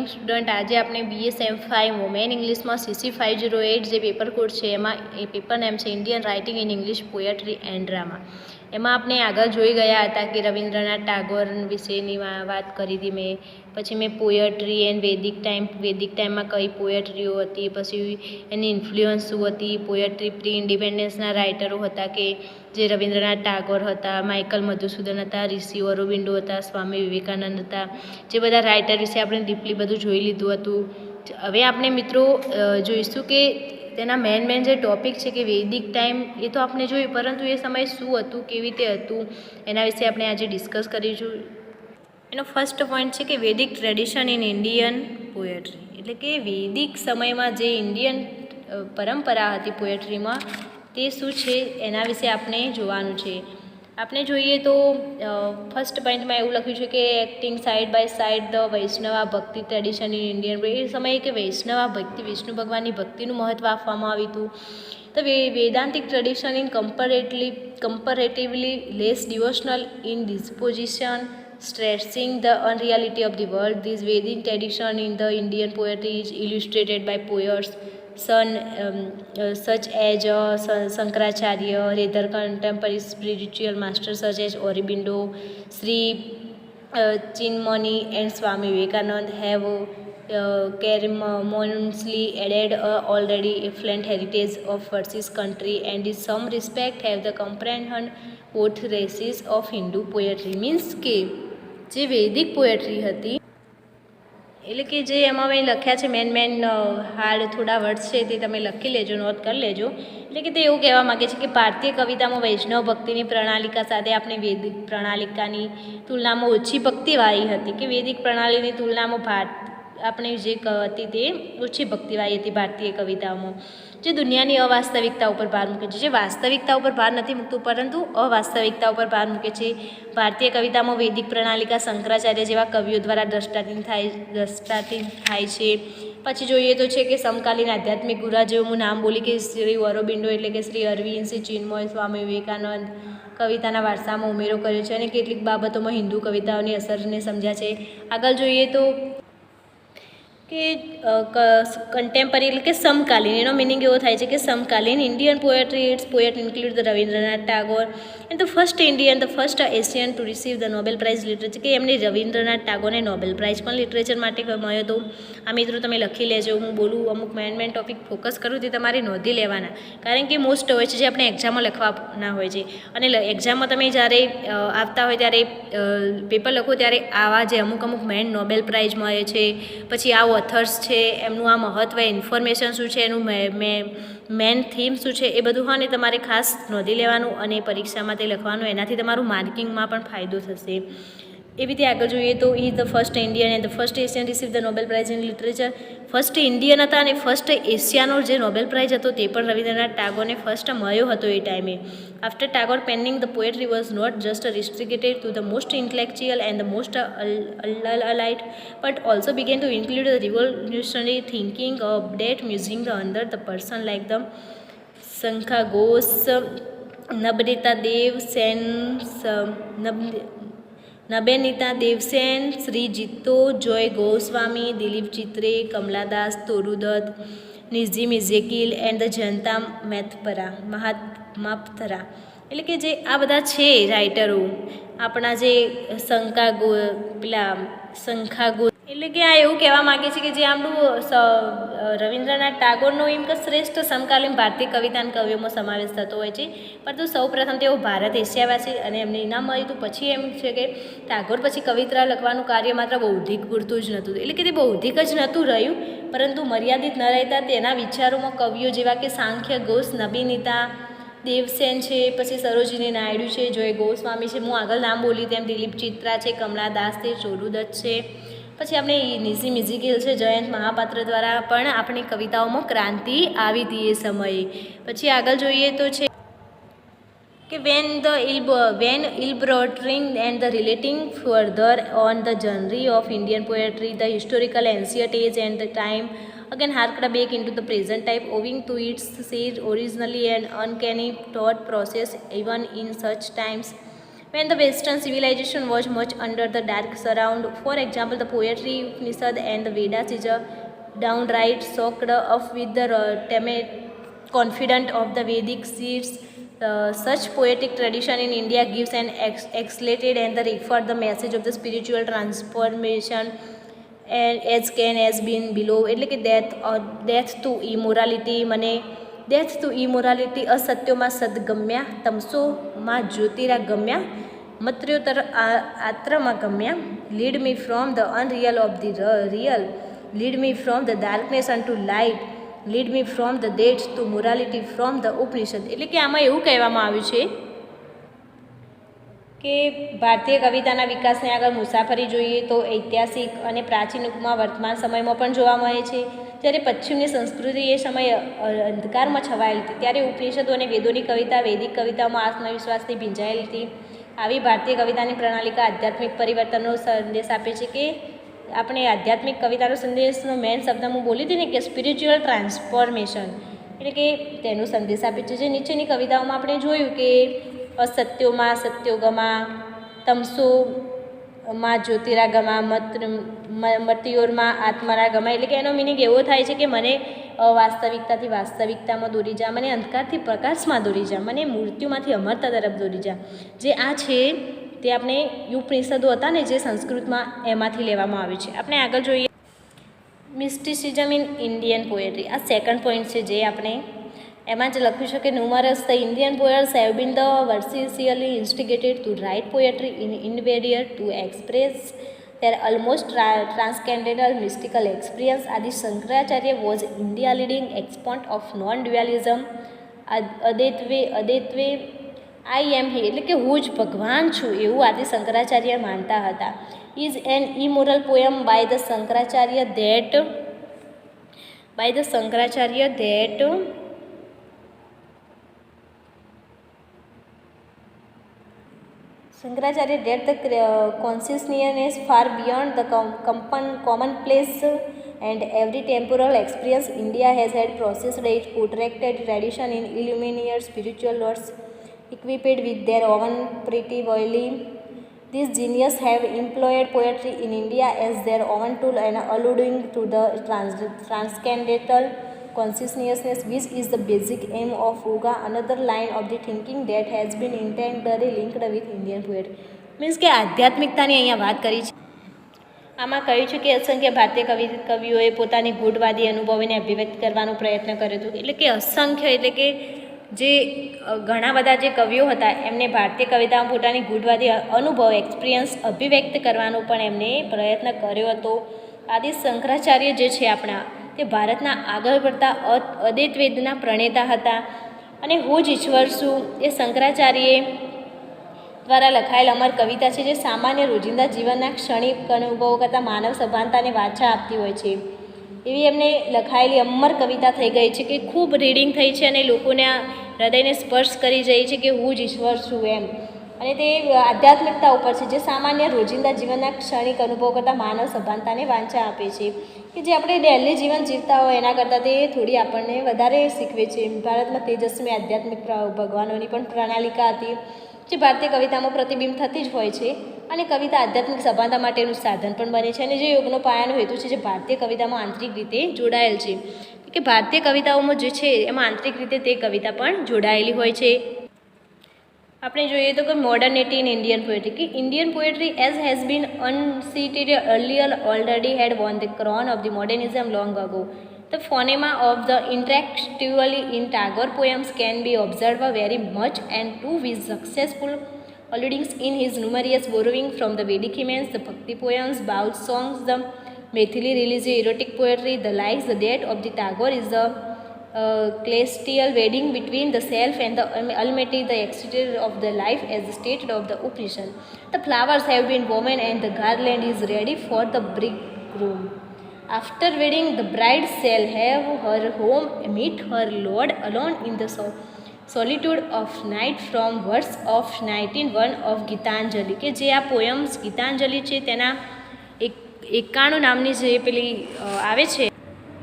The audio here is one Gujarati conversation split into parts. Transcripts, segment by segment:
સ્ટુડન્ટ આજે આપણે BSM5 વુમેન ઇંગ્લિશમાં CC508 જે પેપર કોડ છે એમાં એ પેપર નેમ છે Indian writing in English poetry and drama. એમાં આપણે આગળ જોઈ ગયા હતા કે રવિન્દ્રનાથ ટાગોર વિશેની વાત કરી હતી મેં. પછી મેં પોએટ્રી એન્ડ વેદિક ટાઈમમાં કઈ પોએટ્રીઓ હતી, પછી એની ઇન્ફ્લુઅન્સ શું હતી, પોએટ્રી પ્રી ઇન્ડિપેન્ડન્સના રાઇટરો હતા કે જે રવિન્દ્રનાથ ટાગોર હતા, માઇકલ મધુસૂદન હતા, ઋષિ અરવિંદો હતા, સ્વામી વિવેકાનંદ હતા. જે બધા રાઇટર વિશે આપણે ડીપલી બધું જોઈ લીધું હતું. હવે આપણે મિત્રો જોઈશું કે તેના મેન જે ટૉપિક છે કે વૈદિક ટાઈમ એ તો આપણે જોયું, પરંતુ એ સમયે શું હતું, કેવી રીતે હતું, એના વિશે આપણે આજે ડિસ્કસ કરીશું. એનો ફર્સ્ટ પોઈન્ટ છે કે વૈદિક ટ્રેડિશન ઇન ઇન્ડિયન પોએટ્રી, એટલે કે વૈદિક સમયમાં જે ઇન્ડિયન પરંપરા હતી પોએટ્રીમાં તે શું છે એના વિશે આપણે જોવાનું છે. આપણે જોઈએ તો ફર્સ્ટ પોઈન્ટમાં એવું લખ્યું છે કે acting side by side the Vaishnava bhakti tradition in Indian. એ સમયે કે વૈષ્ણવા ભક્તિ, વિષ્ણુ ભગવાનની ભક્તિનું મહત્ત્વ આપવામાં આવ્યું હતું. તો Vedantic tradition in comparatively less devotional in disposition, stressing the unreality of the world. This Vedic tradition in the Indian poetry is illustrated by poets such as Shankaracharya, rather contemporary spiritual masters such as Aurobindo, Sri Chinmani and Swami Vivekananda have ceremoniously added already affluent heritage of verses country and in some respect have the comprehend both races of Hindu poetry. Means કે જે વૈદિક પોએટ્રી હતી એટલે કે જે એમાં મેં લખ્યા છે મેન હાર્ડ થોડા વર્ડ્સ છે તે તમે લખી લેજો, નોટ કરી લેજો. એટલે કે તે એવું કહેવા માગે છે કે ભારતીય કવિતામાં વૈષ્ણવ ભક્તિની પ્રણાલિકા સાથે આપણે વૈદિક પ્રણાલિકાની તુલનામાં ઓછી ભક્તિવાળી હતી, કે વૈદિક પ્રણાલીની તુલનામાં આપણે જે હતી તે ઓછી ભક્તિવાળી હતી ભારતીય કવિતાઓમાં, જે દુનિયાની અવાસ્તવિકતા ઉપર ભાર મૂકે છે. જે વાસ્તવિકતા ઉપર ભાર નથી મૂકતું પરંતુ અવાસ્તવિકતા ઉપર ભાર મૂકે છે. ભારતીય કવિતામાં વૈદિક પ્રણાલિકા શંકરાચાર્ય જેવા કવિઓ દ્વારા દ્રષ્ટાંતિત થાય છે. પછી જોઈએ તો છે કે સમકાલીન આધ્યાત્મિક ગુરુ જેવું હું નામ બોલી કે શ્રી અરબિંદો એટલે કે શ્રી અરવિંદ, શ્રી ચિન્મય, સ્વામી વિવેકાનંદ કવિતાના વારસામાં ઉમેરો કર્યો છે અને કેટલીક બાબતોમાં હિન્દુ કવિતાઓની અસરને સમજ્યા છે. આગળ જોઈએ તો કે કન્ટેમ્પરરી એટલે કે સમકાલીન, એનો મિનિંગ એવો થાય છે કે સમકાલીન Indian poetry, its poet include the Rabindranath Tagore and the first Asian to receive the Nobel prize literature, કે એમને રવિન્દ્રનાથ ટાગોરને નોબેલ પ્રાઇઝ પણ લિટરેચર માટે મળ્યો હતો. આ મિત્રો તમે લખી લેજો, હું બોલું અમુક મેન ટોપિક ફોકસ કરું તે તમારે નોંધી લેવાના, કારણ કે મોસ્ટ હોય છે જે આપણે એક્ઝામમાં લખવાના હોય છે. અને એક્ઝામમાં તમે જ્યારે આવતા હોય ત્યારે પેપર લખો ત્યારે આવા જે અમુક મેન નોબેલ પ્રાઇઝ મળે છે, પછી આ ઓથર્સ છે, એમનું આ મહત્ત્વ, ઇન્ફોર્મેશન શું છે, એનું મેન થીમ શું છે, એ બધું હા ને તમારે ખાસ નોંધી લેવાનું અને પરીક્ષામાં તે લખવાનું. એનાથી તમારું માર્કિંગમાં પણ ફાયદો થશે. એવી રીતે આગળ જોઈએ તો is the first Indian and the first Asian receive the Nobel prize in literature. First Indian હતા અને ફર્સ્ટ એશિયાનો જે નોબેલ પ્રાઇઝ હતો તે પણ રવિન્દ્રનાથ ટાગોરને ફર્સ્ટ મળ્યો હતો એ ટાઈમે. After Tagore penning the poetry was not just restricted to the most intellectual and the most elite but also began to include the revolutionary thinking of that musing the under the person like the Shankha Ghosh, Nabanita Dev Sen, શ્રી જીતો, જોય ગોસ્વામી, દિલીપ ચિત્રે, કમલાદાસ તોરુદત્ત, નિઝિમ ઇઝેકિલ એન્ડ ધ જનતા માપથરા. એટલે કે જે આ બધા છે રાઇટરો આપણા જે શંખાગો, એટલે કે આ એવું કહેવા માગે છે કે જે આપણું રવિન્દ્રનાથ ટાગોરનો એમ કે શ્રેષ્ઠ સમકાલીન ભારતીય કવિતાના કવિઓમાં સમાવેશ થતો હોય છે. પરંતુ સૌપ્રથમ તેઓ ભારત એશિયાવાસી અને એમને ઇનામ મળ્યું હતું. પછી એમ છે કે ટાગોર પછી કવિતા લખવાનું કાર્ય માત્ર બૌદ્ધિક પૂરતું જ નહોતું, એટલે કે તે બૌદ્ધિક જ નહોતું રહ્યું, પરંતુ મર્યાદિત ન રહેતા તેના વિચારોમાં કવિઓ જેવા કે સાંખ્ય ઘોષ, નબિનિતા દેવસેન છે, પછી સરોજિની નાયડુ છે, જોય ગોસ્વામી છે, હું આગળ નામ બોલી તેમ દિલીપ ચિત્રા છે, કમલાદાસ છે, ચોરુદત્ત છે, પછી આપણે નિઝિમ ઇઝેકિલ છે, જયંત મહાપાત્ર દ્વારા પણ આપણી કવિતાઓમાં ક્રાંતિ આવી હતી એ સમયે. પછી આગળ જોઈએ તો છે કે when elaborating and the relating further on the genre of Indian poetry, the historical ancient age and the time again harked back into the present type owing to its shared originally and uncanny thought process even in such times. when the Western civilization was much under the dark surround. For example, the poetry, Upanishad and the Vedas is a downright soaked up with the confident of the Vedic seeds. Such poetic tradition in India gives an excited and the refer the message of the spiritual transformation and as can has been below એટલે કે death to immorality મને death to immorality અસત્યોમાં સદગમ્યા તમસોમાં જ્યોતિરાગમ્યા મત્ર્યોતર આત્રમાં ગમ્યા lead me from the unreal of the real, lead me from the darkness unto light, lead me from the death to morality from the Upanishad. એટલે કે આમાં એવું કહેવામાં આવ્યું છે કે ભારતીય કવિતાના વિકાસને આગળ મુસાફરી જોઈએ તો ઐતિહાસિક અને પ્રાચીન યુગમાં વર્તમાન સમયમાં પણ જોવા મળે છે. જ્યારે પશ્ચિમની સંસ્કૃતિ એ સમયે અંધકારમાં છવાયેલી હતી ત્યારે ઉપનિષદો અને વેદોની કવિતા વૈદિક કવિતાઓમાં આત્મવિશ્વાસથી ભીંજાયેલી હતી. આવી ભારતીય કવિતાની પ્રણાલિકા આધ્યાત્મિક પરિવર્તનનો સંદેશ આપે છે કે આપણે આધ્યાત્મિક કવિતાનો સંદેશનો મેઇન શબ્દ હું બોલી હતી ને કે સ્પિરિચ્યુઅલ ટ્રાન્સફોર્મેશન એટલે કે તેનો સંદેશ આપે છે. જે નીચેની કવિતાઓમાં આપણે જોયું કે અસત્યોમાં સત્યોગમા તમસોમાં જ્યોતિરાગમા મર્ત્યોરમાં આત્મરાગમા એટલે કે એનો મિનિંગ એવો થાય છે કે મને અવાસ્તવિકતાથી વાસ્તવિકતામાં દોરી જા, મને અંધકારથી પ્રકાશમાં દોરી જા, મને મૃત્યુમાંથી અમરતા તરફ દોરી જા. જે આ છે તે આપણે ઉપનિષદો હતા ને જે સંસ્કૃતમાં એમાંથી લેવામાં આવ્યું છે. આપણે આગળ જોઈએ મિસ્ટિસિઝમ ઇન ઇન્ડિયન પોએટ્રી. આ સેકન્ડ પોઈન્ટ છે જે આપણે એમાં જ લખ્યું છે કે numerous the Indian poets have been the versatilely instigated to write poetry in endeavour to express their almost transcendental mystical experience. Adi Shankaracharya was India leading exponent of non-dualism. અદ્વૈત્વે I am he એટલે કે હું જ ભગવાન છું એવું આદિ શંકરાચાર્ય માનતા હતા. Is an immoral poem by the Shankaracharya that Shankaracharya that the consciousness far beyond the commonplace and every temporal experience. India has had processed a protracted tradition in illuminated spiritual lords equipped with their own pretty oily. These genius have employed poetry in India as their own tool and alluding to the transcendental consciousness which is the basic aim of yoga, another line of the thinking that has been intensely linked with Indian poetry. Means કે આધ્યાત્મિકતાની અહીંયા વાત કરી છે. આમાં કહ્યું છે કે અસંખ્ય ભારતીય કવિઓએ પોતાની ગૂઢવાદી અનુભવોને અભિવ્યક્ત કરવાનો પ્રયત્ન કર્યો હતો. એટલે કે અસંખ્ય એટલે કે જે ઘણા બધા જે કવિઓ હતા એમને ભારતીય કવિતામાં પોતાની ગૂઢવાદી અનુભવ એક્સપિરિયન્સ અભિવ્યક્ત કરવાનો પણ એમને પ્રયત્ન કર્યો હતો. આદિ શંકરાચાર્ય જે છે આપણા તે ભારતના આગળ પડતા અદ્વૈતના પ્રણેતા હતા અને હું જ ઈશ્વર છું એ શંકરાચાર્યએ દ્વારા લખાયેલ અમર કવિતા છે જે સામાન્ય રોજિંદા જીવનના ક્ષણિક અનુભવો કરતાં માનવ સભાનતાને વાચા આપતી હોય છે એવી એમને લખાયેલી અમર કવિતા થઈ ગઈ છે કે ખૂબ રીડિંગ થઈ છે અને લોકોના હૃદયને સ્પર્શ કરી જાય છે કે હું જ ઈશ્વર છું એમ. અને તે આધ્યાત્મિકતા ઉપર છે જે સામાન્ય રોજિંદા જીવનના ક્ષણિક અનુભવો કરતાં માનવ સભાનતાને વાંચા આપે છે કે જે આપણે ડેલી જીવન જીવતા હોય એના કરતાં તે થોડી આપણને વધારે શીખવે છે. ભારતમાં તેજસ્વી આધ્યાત્મિક ભગવાનોની પણ પ્રણાલિકા હતી જે ભારતીય કવિતામાં પ્રતિબિંબ થતી જ હોય છે અને કવિતા આધ્યાત્મિક સભાનતા માટેનું સાધન પણ બને છે અને જે યોગનો પાયાનો હેતુ છે જે ભારતીય કવિતામાં આંતરિક રીતે જોડાયેલ છે કે ભારતીય કવિતાઓમાં જે છે એમાં આંતરિક રીતે તે કવિતા પણ જોડાયેલી હોય છે. આપણે જોઈએ તો કે મોડર્નિટી ઇન ઇન્ડિયન પોએટ્રી કે Indian poetry as has been insisted earlier already had won the crown of the modernism long ago. The phonema of the intellectually in Tagore poems can be observed very much and to his successful alludings in his numerous borrowing from the Vedic hymns, the Bhakti poems, Baul songs, the Maithili religious erotic poetry, the likes. The death of the Tagore is the celestial wedding between the self and the Almighty, the ecstasy of the life as stated of the Upanishad. The flowers have been woven and the garland is ready for the bridegroom. After wedding, the bride shall have her home, meet her lord alone in the solitude of night. From verse of 19:1 of Gitanjali કે જે આ પોયમ્સ ગીતાંજલિ છે તેના 91 નામની જે પેલી આવે છે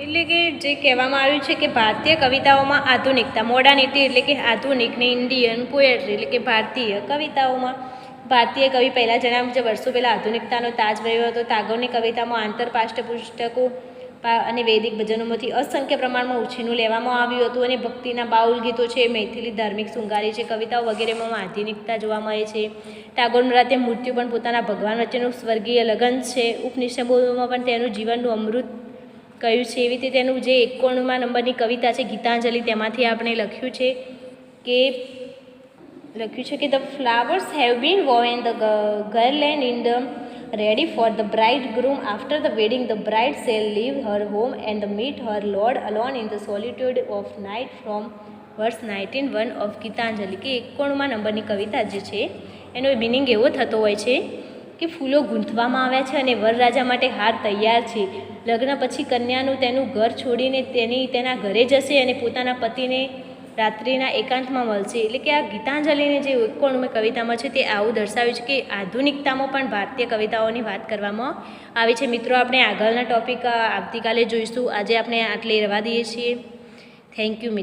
એટલે કે જે કહેવામાં આવ્યું છે કે ભારતીય કવિતાઓમાં આધુનિકતા મોડર્નિટી એટલે કે આધુનિકની ઇન્ડિયન પોએટ્રી એટલે કે ભારતીય કવિતાઓમાં ભારતીય કવિ પહેલાં જણાવ્યા મુજબ વર્ષો પહેલાં આધુનિકતાનો તાજ રહ્યો હતો. ટાગોરની કવિતામાં આંતરપાઠ્યપુસ્તકો અને વૈદિક ભજનોમાંથી અસંખ્ય પ્રમાણમાં ઉછીનું લેવામાં આવ્યું હતું અને ભક્તિના બાઉલ ગીતો છે, મૈથિલી ધાર્મિક શૃંગારી છે, કવિતાઓ વગેરેમાં આધુનિકતા જોવા મળે છે. ટાગોર નૃત્ય મૃત્યુ પણ પોતાના ભગવાન વચ્ચેનું સ્વર્ગીય લગ્ન છે. ઉપનિષદોમાં પણ તેનું જીવનનું અમૃત કહ્યું છે. એવી રીતે તેનું જે 91 નંબરની કવિતા છે ગીતાંજલિ, તેમાંથી આપણે લખ્યું છે કે the flowers have been woven the garland in the ready for the bridegroom. After the wedding, the bride shall leave her home and meet her lord alone in the solitude of night. From verse 19:1 of Gitanjali. કે 91 નંબરની કવિતા જે છે એનો મિનિંગ એવો થતો હોય છે કે ફૂલો ગૂંથવામાં આવ્યા છે અને વરરાજા માટે હાર તૈયાર છે. લગ્ન પછી કન્યાનું તેનું ઘર છોડીને તેના ઘરે જશે અને પોતાના પતિને રાત્રિના એકાંતમાં મળશે. એટલે કે આ ગીતાંજલિની જે 91 કવિતામાં છે તે આવું દર્શાવ્યું છે કે આધુનિકતામાં પણ ભારતીય કવિતાઓની વાત કરવામાં આવી છે. મિત્રો, આપણે આગળના ટૉપિક આવતીકાલે જોઈશું. આજે આપણે આટલે રહેવા દઈએ છીએ. થેન્ક યુ મિત્રો.